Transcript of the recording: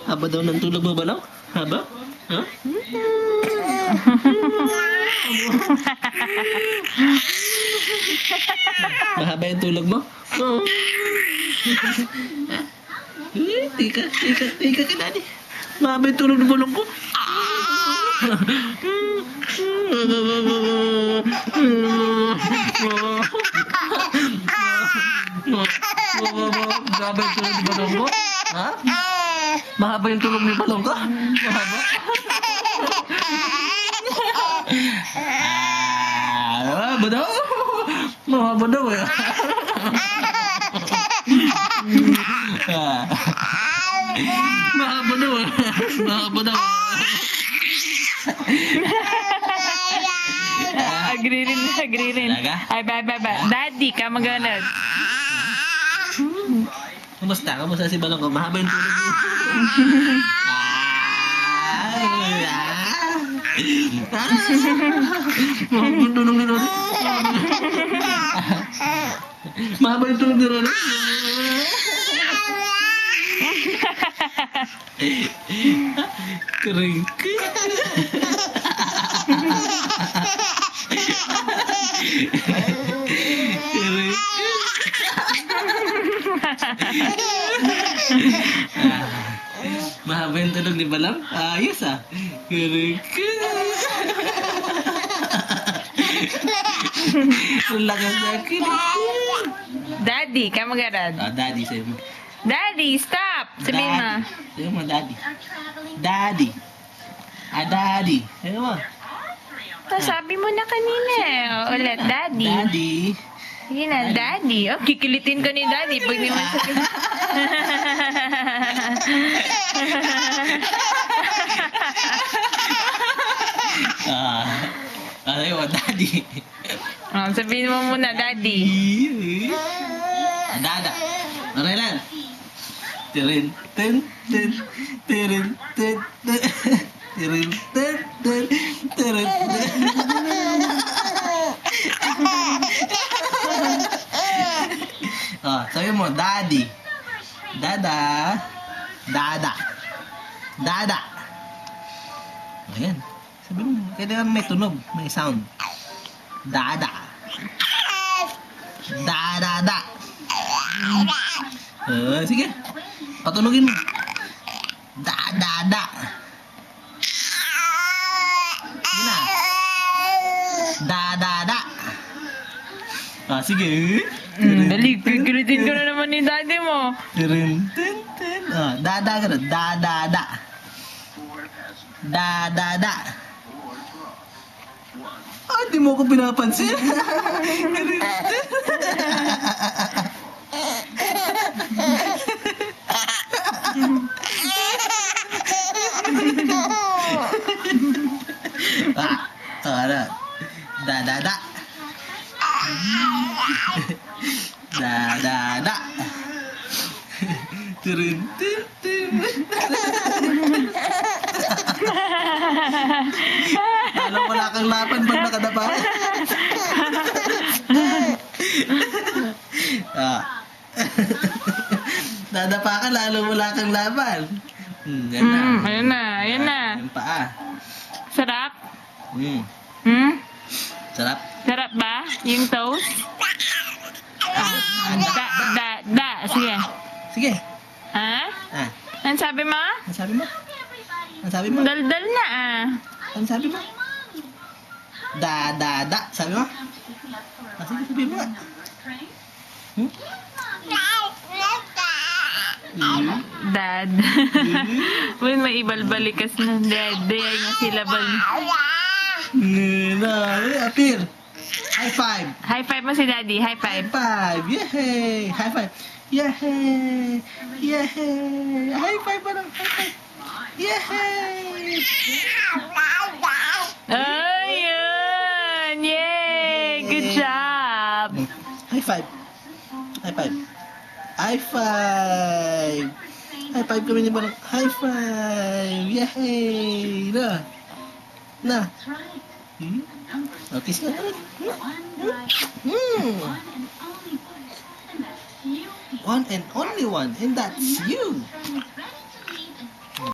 Haba daw ng tulog mo, Balong? Haba? Ha? Mahaba yung tulog mo? Oo. Tika ka, Daddy. Mahaba yung tulog ng Balong ko. Mahaba yung tulog ng Balong ko? Ha? Mahaba yung tulog ni Balong ko? Mahaba? Mahaba daw? Mahaba daw eh. Mahaba daw eh. Mahaba daw. Agree rin. Talaga? Ay, ba. Daddy, ka maganad. Kamusta si Balong ko? Mahaba yung tulog mo. Mahaba yung tulog ni Ronnie. Mahaba yung tulog ni Ronnie. Kering. Kering. Mahaba yung tulog ni Balang? Ayos ah. Kering. Ang lakas na kering. Daddy, ka maganad. Daddy sa'yo mo. Daddy, stop! Sabihin mo. Sa'yo mo, Daddy. Daddy. Daddy. Sa'yo mo. Sabi mo na kanina eh. Ulit, Daddy. Daddy. Sige na, Daddy. Oh, kikilitin ko ni Daddy. Pag di man sabihin. Sa'yo mo, Daddy. Oh, sabihin mo muna, Daddy. Dada. Marilan. Tirin, tin, tin, tirin, tin, tin, tirin, tin, tin, tirin, tin. Sabi mo, Daddy. Dada. Dada. Dada. Ayan. Sabi mo, kailangan may tunog, may sound. Dada. Dada. Sige. Patunogin mo. Da. Sige na. Da. Sige. Dali, kikilitin ko na naman ni Daddy mo. Tirin, tin. Dada ka na. Da. Di mo ko pinapansin. Ada. Da. Da. Tirin, tin. Alam wala kang laban pag nakadapa. Dadapa ka, lalo wala kang laban. Yan na. Ayun na. Yung paa. Sarap? Sarap. Sarap ba? Yung toast? Sige. Sige. Ha? Ano sabi mo? Ano sabi mo? Daldal na Ano sabi mo? Da. Sabi mo? Sige, sabi mo. Dad. Uy, may ibalbalikas na. Dad. Dayay nga sila bal. Apir. High five. High five mo si Daddy. High five. Yay! High five. Yay! High five pa lang. High five. Yay! Ayun! Yay! Good job! High five. High five kami ni Balong. High five. Yay! Na. Notice na. One and only one, and that's you.